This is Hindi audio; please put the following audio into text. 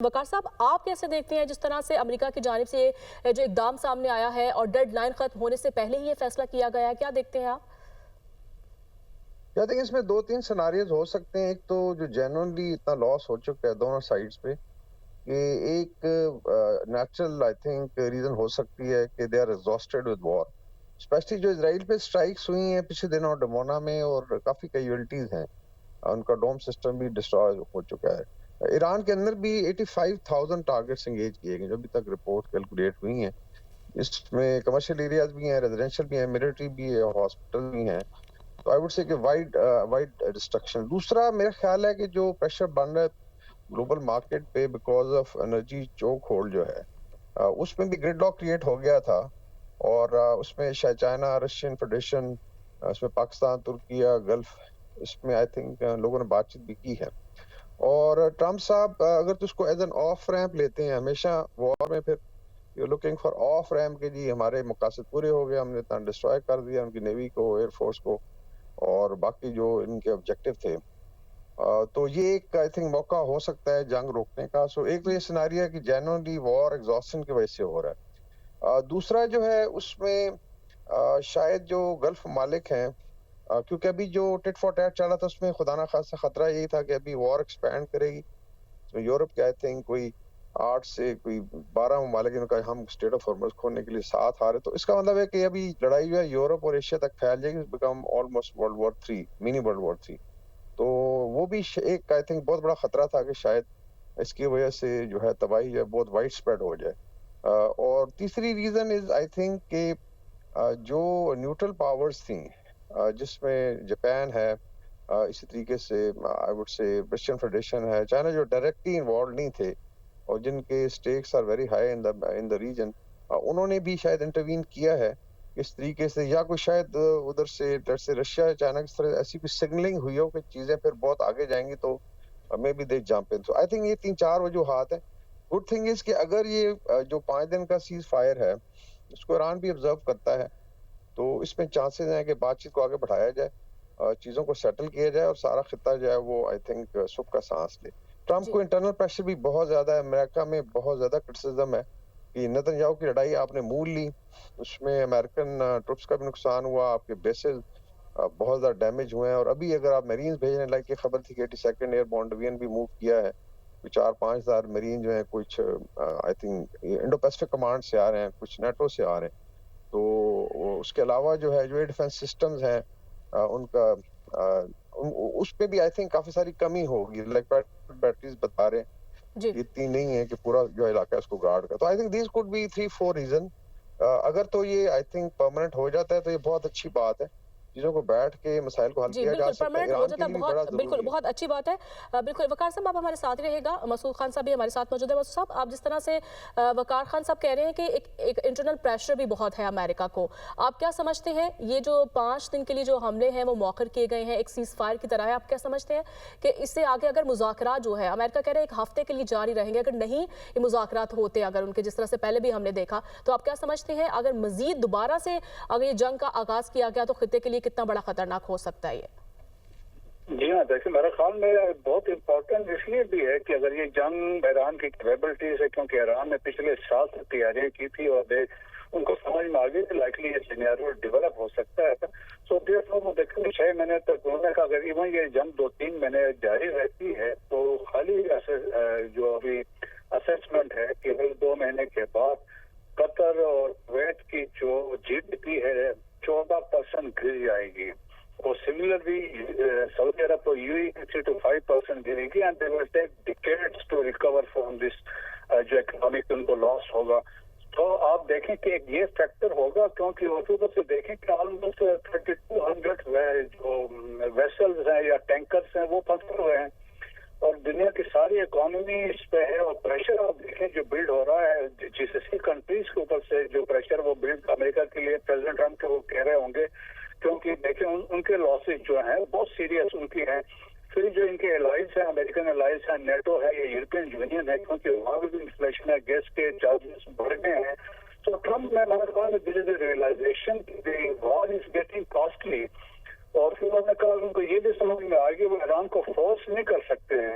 वकार साहब, आप कैसे देखते हैं जिस तरह से अमेरिका की जानिब से जो इकदाम सामने आया है और डेडलाइन खत्म होने से पहले ही ये फैसला किया गया है, क्या देखते हैं आप? आई थिंक इसमें 2-3 सिनेरियोज हो सकते हैं। एक तो जो जेन्युइनली इतना लॉस हो चुका है दोनों साइड्स पे कि एक नेचुरल आई थिंक रीजन हो सकती है कि they are exhausted with war. Specially जो इजराइल पे स्ट्राइक्स हुई हैं पिछले दिनों डमोना में और काफी कैजुअलिटीज हैं। उनका डोम सिस्टम भी डिस्ट्रॉय हो चुका है। ईरान के अंदर भी 85,000 टारगेट्स एंगेज किए गए जो अभी तक रिपोर्ट कैलकुलेट हुई हैं। इसमें कमर्शियल एरियाज भी हैं, रेजिडेंशियल भी हैं, मिलिट्री भी है, हॉस्पिटल भी हैं। तो आई वुड से कि वाइड डिस्ट्रक्शन। दूसरा मेरा ख्याल है कि जो प्रेशर बन रहा है ग्लोबल मार्केट पे because of energy choke hold जो है, उसमें भी ग्रिडलॉक क्रिएट हो गया था। और उसमें शायद चाइना, रशियन फेडरेशन, उसमें पाकिस्तान, तुर्किया, गल्फ, इसमें आई थिंक लोगों ने बातचीत भी की है। और ट्रम्प साहब अगर तो उसको एज एन ऑफ रैंप लेते हैं, हमेशा वॉर में फिर you looking for off ramp के जी हमारे मकासद पूरे हो गए, हमने इतना डिस्ट्रॉय कर दिया उनकी नेवी को, एयरफोर्स को और बाकी जो इनके ऑब्जेक्टिव थे। तो ये एक आई थिंक मौका हो सकता है जंग रोकने का। सो एक तो ये सिनेरियो है कि जेन्युइनली वॉर एग्जॉस्शन की वजह से हो रहा है। दूसरा जो है उसमें शायद जो गल्फ ममालिक हैं, क्योंकि अभी जो टिट फॉर टैट चला था उसमें खुदा ना खास्ता खतरा यही था कि अभी वॉर एक्सपैंड करेगी। तो यूरोप के आई थिंक कोई 8 से कोई 12 ममालिक इनका हम स्टेट ऑफ हॉर्मस खोलने के लिए साथ आ रहे। तो इसका मतलब है कि अभी लड़ाई जो है यूरोप और एशिया तक फैल जाएगी, become almost world war 3, mini world war 3। तो वो भी एक आई थिंक बहुत बड़ा खतरा था कि शायद इसकी वजह से जो है तबाही जो है बहुत वाइड स्प्रेड हो जाए। और तीसरी रीजन इज आई थिंक कि जो न्यूट्रल पावर्स थी, जिसमें जापान है, इसी तरीके से I would say Russian federation है, चाइना, जो डायरेक्टली इन्वॉल्व नहीं थे और जिनके stakes are very high in the region, उन्होंने भी शायद इंटरवीन किया है इस तरीके से। या कोई शायद उधर से रशिया चाइना की तरह ऐसी कोई सिग्नलिंग हुई हो कि चीजें फिर बहुत आगे जाएंगी, तो may be they jump in. So I think ये 3-4 वजूहात है। गुड थिंग इज कि अगर ये जो 5 दिन का सीज फायर है इसको ईरान भी ऑब्जर्व करता है, तो इसमें चांसेस हैं कि बातचीत को आगे बढ़ाया जाए, चीज़ों को सेटल किया जाए और सारा खित्ता जो है वो आई थिंक सुख का सांस ले। ट्रम्प जी। को इंटरनल प्रेशर भी बहुत ज़्यादा है, अमेरिका में बहुत ज़्यादा क्रिटिसिज्म है कि नेतन्याहू की लड़ाई आपने मोल ली, उसमें अमेरिकन ट्रुप्स का भी नुकसान हुआ, आपके बेसेस बहुत ज़्यादा डैमेज हुए हैं। और अभी अगर आप मरीन्स भेजने लायक, ये खबर थी कि 82nd एयरबोर्न डिवीजन भी मूव किया है, 4-5 हज़ार मरीन जो हैं, कुछ I think Indo Pacific command से आ रहे हैं, कुछ नेटो से आ रहे हैं। तो उसके अलावा जो है जो एयर डिफेंस सिस्टम्स हैं, उनका उस पे भी आई थिंक काफी सारी कमी होगी। लाइक बैटरीज बता रहे हैं जी। कि इतनी नहीं है कि पूरा जो इलाका है उसको गार्ड कर। तो I think this could be 3-4 region. अगर तो ये आई थिंक परमानेंट हो जाता है तो ये बहुत अच्छी बात है, चीजों को बैठ के मसाइल को हल जी, किया जा बिल्कुल, सकता है, परमानेंट हो ईरान के जाता है, लिए भी बहुत बड़ा बिल्कुल, जरूरी है। बहुत अच्छी बात है। बिल्कुल, वकार साहब आप हमारे साथ ही रहिएगा, मसूद खान साहब भी हमारे साथ मौजूद है। मसूद साहब, आप जिस तरह से वकार खान साहब कह रहे हैं कि एक इंटरनल प्रेशर भी बहुत है अमेरिका को, आप क्या समझते हैं ये जो 5 दिन के लिए जो हमले हैं वो मौखर किए गए हैं, एक सीज़ फायर की तरह है, आप क्या समझते हैं कि इससे आगे अगर मुज़ाकरात जो है, अमेरिका कह रहे हैं 1 हफ्ते के लिए जारी रहेंगे, अगर नहीं ये मुज़ाकरात होते अगर उनके, जिस तरह से पहले भी हमने देखा, तो आप क्या समझते हैं अगर मज़ीद दोबारा से अगर ये जंग का आगाज़ किया गया तो खित्ते के लिए कितना बड़ा खतरनाक हो सकता है ये? जी हाँ, देखिए मेरे ख्याल में बहुत इम्पोर्टेंट इसलिए भी है कि अगर ये जंग ईरान की कैपेबिलिटी से, क्योंकि ईरान ने पिछले साल से तैयारियां की थी और उनको समझ में आ गई कि लाइकली ये सिनेरियो डेवलप हो सकता है। सो देयरफॉर वो देखेंगे 6 महीने तक उन्होंने कहा अगर इवन ये जंग 2-3 महीने जारी रहती है तो खाली जो अभी असेसमेंट है केवल 2 महीने के बाद कतर और कुवैत की जो जीडीपी है 14% गिर जाएगी और सिमिलरली सऊदी अरब और यूएई 3 to 5% गिरेगी and they will take decades to recover from this जो इकोनॉमिक उनको लॉस होगा। तो आप देखें कि एक ये फैक्टर होगा, क्योंकि अक्टूबर से देखें कि ऑलमोस्ट 3200 जो वेसल्स हैं या टैंकर्स हैं वो फंसे हुए हैं और दुनिया की सारी इकोनॉमी इस पे है। और प्रेशर आप देखें जो बिल्ड हो रहा है जीसीसी कंट्रीज के ऊपर से, जो प्रेशर वो बिल्ड अमेरिका के लिए प्रेसिडेंट ट्रम्प के वो कह रहे होंगे, क्योंकि देखें उनके लॉसेज जो हैं बहुत सीरियस उनकी हैं। फिर जो इनके एलाइज है, अमेरिकन एलाइज है, नेटो है या यूरोपियन यूनियन है, क्योंकि वहाँ भी इन्फ्लेशन है, गैस के चार्जेस बढ़ गए हैं। तो ट्रम्प में हमारे पास realisation war is getting costly और फिर उन्होंने कहा उनको ये भी समझ में आ गया वो ईरान को फोर्स नहीं कर सकते हैं।